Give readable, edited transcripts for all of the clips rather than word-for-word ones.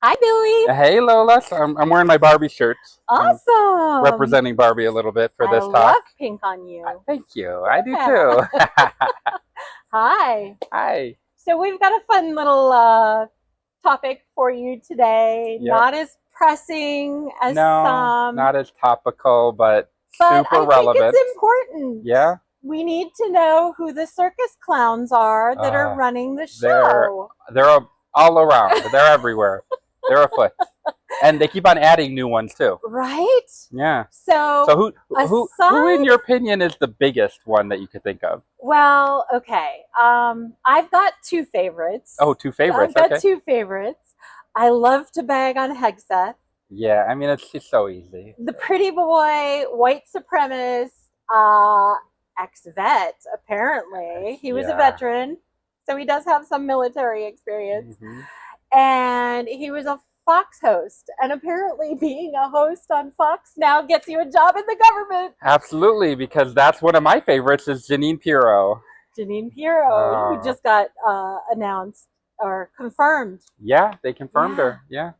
Hi, Billy. Hey Lola, so I'm wearing my Barbie shirt. I'm Awesome. representing Barbie a little bit for I this talk. love pink on you. Thank you. I do Yeah. too. Hi. Hi. So we've got a fun little topic for you today. Yep. Not as pressing as No, some, not as topical, but but super I think relevant. it's important. Yeah. We need to know who the circus clowns are that are running the show. They're all around. They're everywhere. They're afoot, and they keep on adding new ones too. Right? Yeah. So So who in your opinion is the biggest one that you could think of? well, okay. I've got two favorites. Oh, two favorites. I've got Okay. two favorites. I love to bag on Hegseth, Yeah, I mean it's just so easy. the pretty boy, white supremacist, ex-vet. Apparently, he was a veteran, so he does have some military experience, and he was a Fox host. And apparently, being a host on Fox now gets you a job in the government. Absolutely, because that's one of my favorites is Jeanine Pirro. Jeanine Pirro, who just got announced or confirmed. Yeah, they confirmed her. Yeah.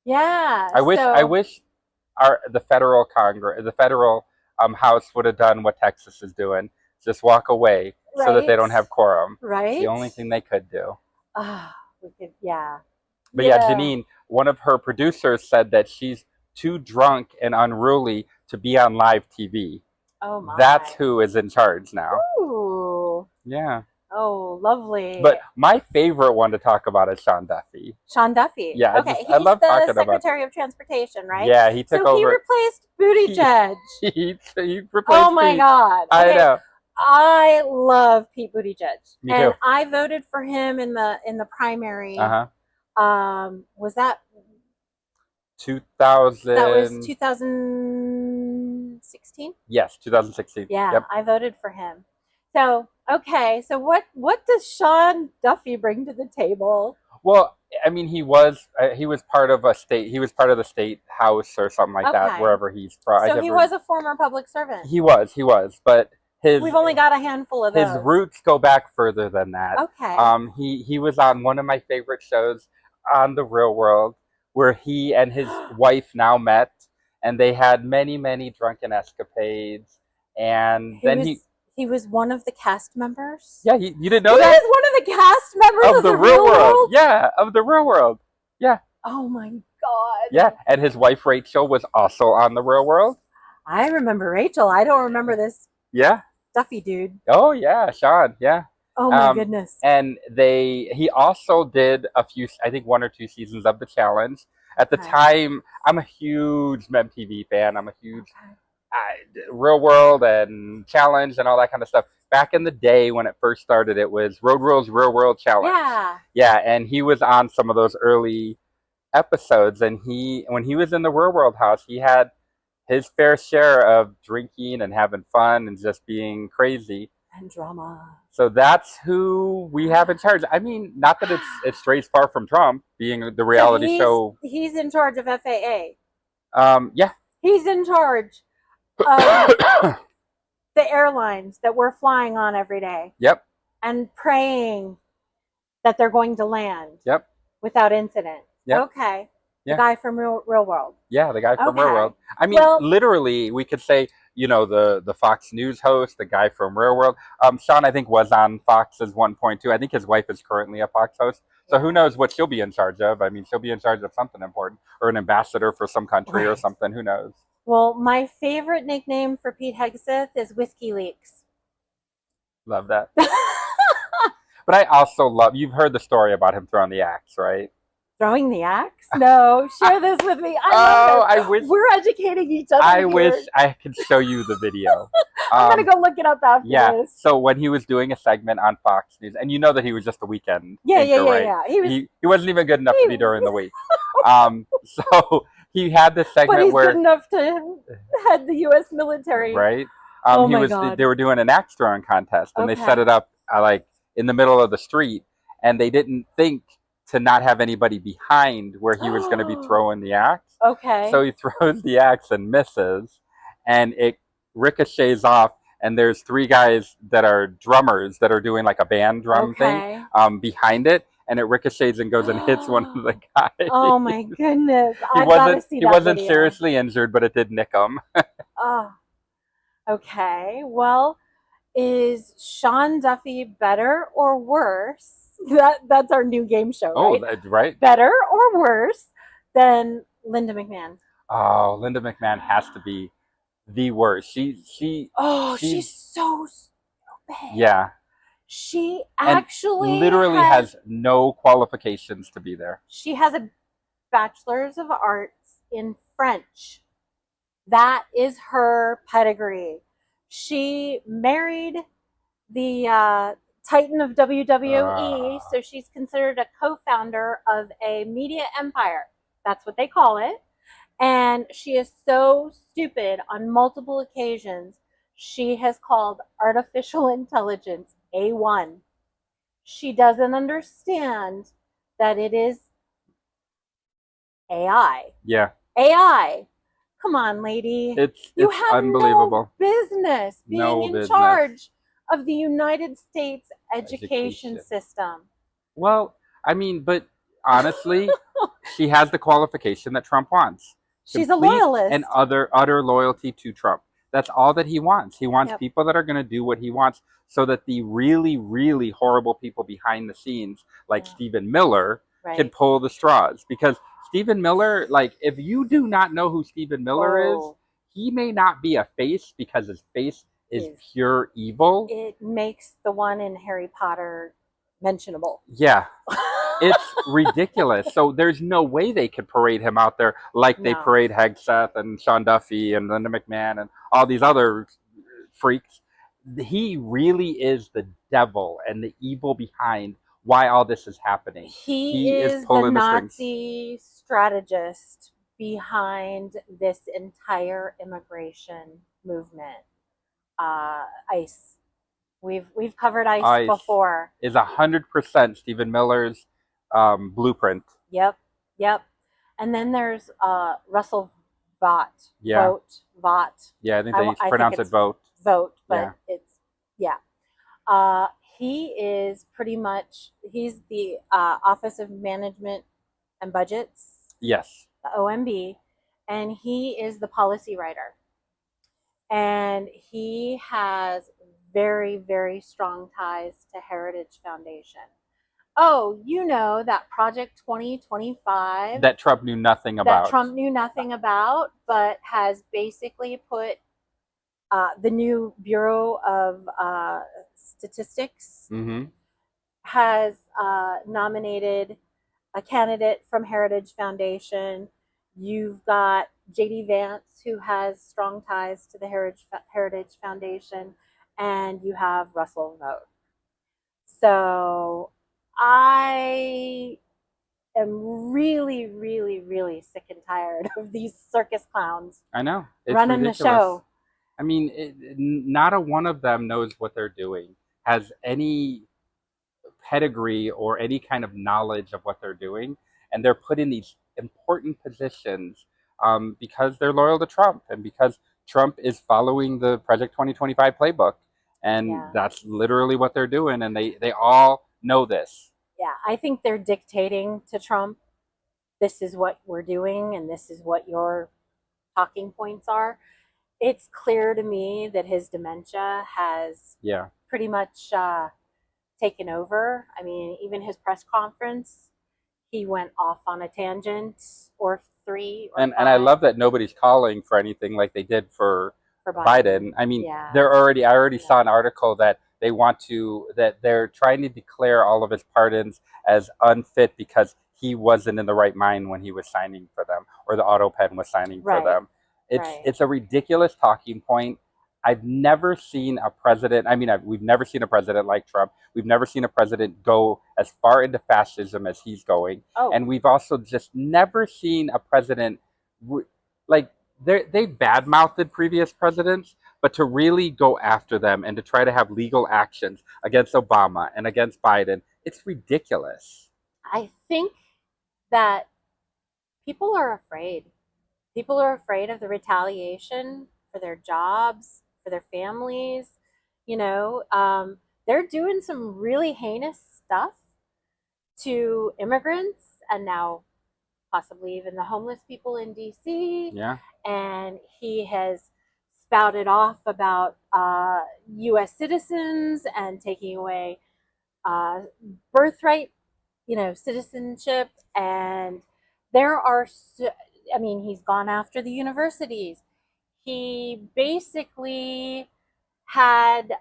Yeah. I wish the federal House would have done what Texas is doing. Just walk away so that they don't have quorum. Right. It's the only thing they could do. We could, yeah. But yeah, Jeanine, one of her producers said that she's too drunk and unruly to be on live TV. Oh my. That's who is in charge now. Ooh. Yeah. Oh, lovely. But my favorite one to talk about is Sean Duffy. Sean Duffy. Yeah, okay. I love talking about. He's the Secretary of Transportation, right? Yeah, he took over. So he replaced Buttigieg. He replaced. Oh my Pete. God! Okay. I know. I love Pete Buttigieg, Me and too. I voted for him in the primary. Was that 2000? That was 2016. Yes, 2016. Yeah, yep. I voted for him. So okay, so what does Sean Duffy bring to the table? Well, I mean, he was part of a state. He was part of the state house or something like that, wherever he's from. So he was a former public servant. He was, but we've only got a handful of those. His roots go back further than that. Okay. He was on one of my favorite shows on The Real World, where he and his wife now met, and they had many drunken escapades, and he was one of the cast members? Yeah, you didn't know that? He was one of the cast members of The Real World? Yeah, of The Real World. Yeah. Oh my God. Yeah, and his wife Rachel was also on The Real World. I remember Rachel. I don't remember this. Yeah. Duffy dude. Oh yeah, Sean. Yeah. Oh my goodness. And he also did a few, I think 1 or 2 seasons of The Challenge. At the time, I'm a huge MTV fan. I'm a huge Real World and Challenge and all that kind of stuff. Back in the day when it first started, it was Road Rules Real World Challenge. Yeah. Yeah, and he was on some of those early episodes, and when he was in the Real World house, he had his fair share of drinking and having fun and just being crazy. And drama. So that's who we have in charge. I mean, not that it strays far from Trump being the reality show. He's in charge of FAA. Yeah. He's in charge of the airlines that we're flying on every day. Yep. And praying that they're going to land. Yep. Without incident. Yep. Okay. Yeah. The guy from Real World. Yeah, the guy from Real World. I mean, literally, we could say, the Fox News host, the guy from Real World. Sean, I think, was on Fox as 1.2. I think his wife is currently a Fox host. So who knows what she'll be in charge of? I mean, she'll be in charge of something important, or an ambassador for some country or something. Who knows? Well, my favorite nickname for Pete Hegseth is Whiskey Leaks. Love that. But I also love, you've heard the story about him throwing the axe, right? Throwing the axe? No, share this with me. I wish we're educating each other. I wish I could show you the video. I'm gonna go look it up after this. So when he was doing a segment on Fox News, and you know that he was just a weekend anchor, right? He wasn't even good enough to be during the week. So he had this segment but he's where good enough to head the U.S. military, right? Oh my God. They were doing an axe throwing contest, and they set it up like in the middle of the street, and they didn't think to not have anybody behind where he was going to be throwing the axe. Okay. So he throws the axe and misses, and it ricochets off, and there's 3 guys that are drummers that are doing like a band drum thing behind it, and it ricochets and goes and hits one of the guys. Oh my goodness. I've got to see that He wasn't video. seriously injured, but it did nick him. Oh, okay. Well, is Sean Duffy better or worse? That's our new game show, right? Oh, right. Better or worse than Linda McMahon? Oh, Linda McMahon has to be the worst. She's so stupid. Yeah. She And actually literally has no qualifications to be there. She has a bachelor's of arts in French. That is her pedigree. She married the Titan of WWE, so she's considered a co-founder of a media empire. That's what they call it. And she is so stupid on multiple occasions. She has called artificial intelligence A1. She doesn't understand that it is AI. Yeah. AI. Come on, lady. It's have unbelievable. No business being in charge of the United States education system. Well, I mean, but honestly, she has the qualification that Trump wants. She's a loyalist. And utter loyalty to Trump. That's all that he wants. He wants people that are going to do what he wants so that the really, really horrible people behind the scenes, like Stephen Miller, can pull the straws. Because Stephen Miller, like, if you do not know who Stephen Miller is, he may not be a face because his face is pure evil. It makes the one in Harry Potter mentionable. Yeah. It's ridiculous. So there's no way they could parade him out there like they parade Hegseth and Sean Duffy and Linda McMahon and all these other freaks. He really is the devil and the evil behind why all this is happening. He is pulling the Nazi strategist behind this entire immigration movement. ICE. We've covered ICE before. Is 100% Stephen Miller's blueprint. Yep. And then there's Russell Vought. Yeah. Vought. Yeah, I think they pronounce it Vought. Vought, but it's he is pretty much, he's the Office of Management and Budgets. Yes. The OMB, and he is the policy writer. And he has very, very strong ties to Heritage Foundation. Oh, you know, that Project 2025. That Trump knew nothing about. But has basically put the new Bureau of Statistics has nominated a candidate from Heritage Foundation. You've got J.D. Vance, who has strong ties to the Heritage Foundation, and you have Russell Vought. So I am really, really, really sick and tired of these circus clowns. I know. It's running ridiculous. The show. I mean, not a one of them knows what they're doing, has any pedigree or any kind of knowledge of what they're doing, and they're put in these important positions because they're loyal to Trump and because Trump is following the Project 2025 playbook, and that's literally what they're doing, and they all know this. Yeah, I think they're dictating to Trump, this is what we're doing and this is what your talking points are. It's clear to me that his dementia has pretty much taken over. I mean, even his press conference, he went off on a tangent or three or five. And I love that nobody's calling for anything like they did for Biden. I mean, I already saw an article that they're trying to declare all of his pardons as unfit because he wasn't in the right mind when he was signing for them, or the auto pen was signing for them. It's a ridiculous talking point. I've never seen a president. I mean, we've never seen a president like Trump. We've never seen a president go as far into fascism as he's going. And we've also just never seen a president like they badmouthed previous presidents, but to really go after them and to try to have legal actions against Obama and against Biden, it's ridiculous. I think that people are afraid. People are afraid of the retaliation for their jobs, for their families. You know, they're doing some really heinous stuff to immigrants and now possibly even the homeless people in DC. Yeah. And he has spouted off about U.S. citizens and taking away birthright, citizenship. And there are, I mean, he's gone after the universities. He basically had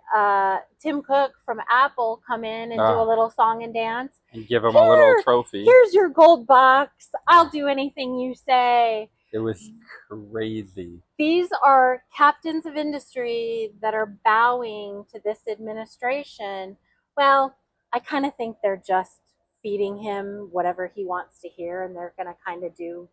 Tim Cook from Apple come in and do a little song and dance. And give him a little trophy. Here's your gold box. I'll do anything you say. It was crazy. These are captains of industry that are bowing to this administration. Well, I kind of think they're just feeding him whatever he wants to hear, and they're going to kind of do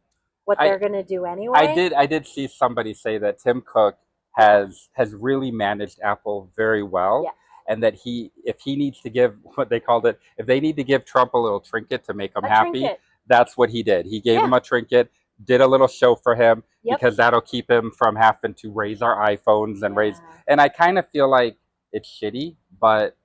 what they're going to do anyway. I did see somebody say that Tim Cook has really managed Apple very well. Yes. And that if he needs to give what they called it, if they need to give Trump a little trinket to make him happy, that's what he did. He gave him a trinket, did a little show for him because that'll keep him from having to raise our iPhones and raise. And I kind of feel like it's shitty, but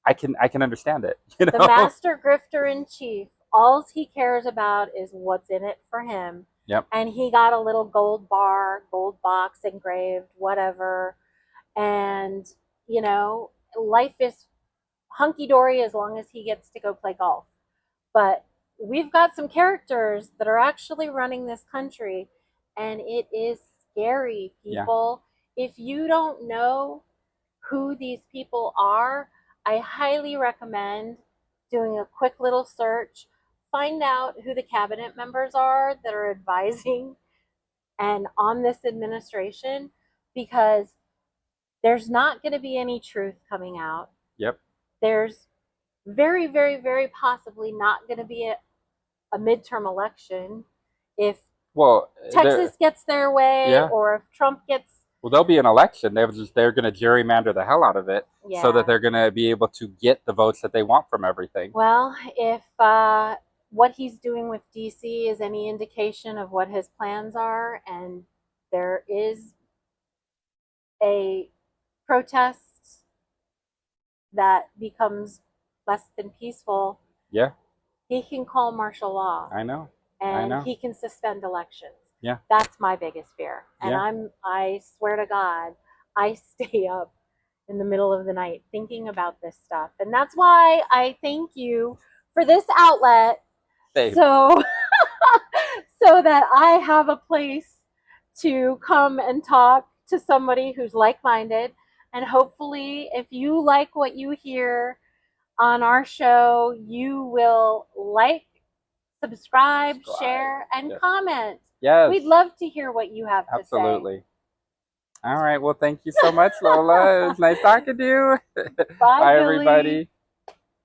I can understand it. You know? The master grifter in chief, all he cares about is what's in it for him. Yep. And he got a little gold bar, gold box engraved, whatever. And, life is hunky-dory as long as he gets to go play golf. But we've got some characters that are actually running this country, and it is scary, people. Yeah. If you don't know who these people are, I highly recommend doing a quick little search. Find out who the cabinet members are that are advising and on this administration, because there's not going to be any truth coming out. Yep. There's very, very, very possibly not going to be a midterm election if Texas gets their way, or if Trump gets... Well, there'll be an election. They're going to gerrymander the hell out of it so that they're going to be able to get the votes that they want from everything. Well, if what he's doing with DC is any indication of what his plans are, and there is a protest that becomes less than peaceful, he can call martial law. I know. And he can suspend elections. Yeah. That's my biggest fear. And I swear to God, I stay up in the middle of the night thinking about this stuff. And that's why I thank you for this outlet. Same. So that I have a place to come and talk to somebody who's like-minded. And hopefully, if you like what you hear on our show, you will subscribe, share, and comment. Yes. We'd love to hear what you have to say. Absolutely. All right. Well, thank you so much, Lola. It was nice talking to you. Bye, everybody.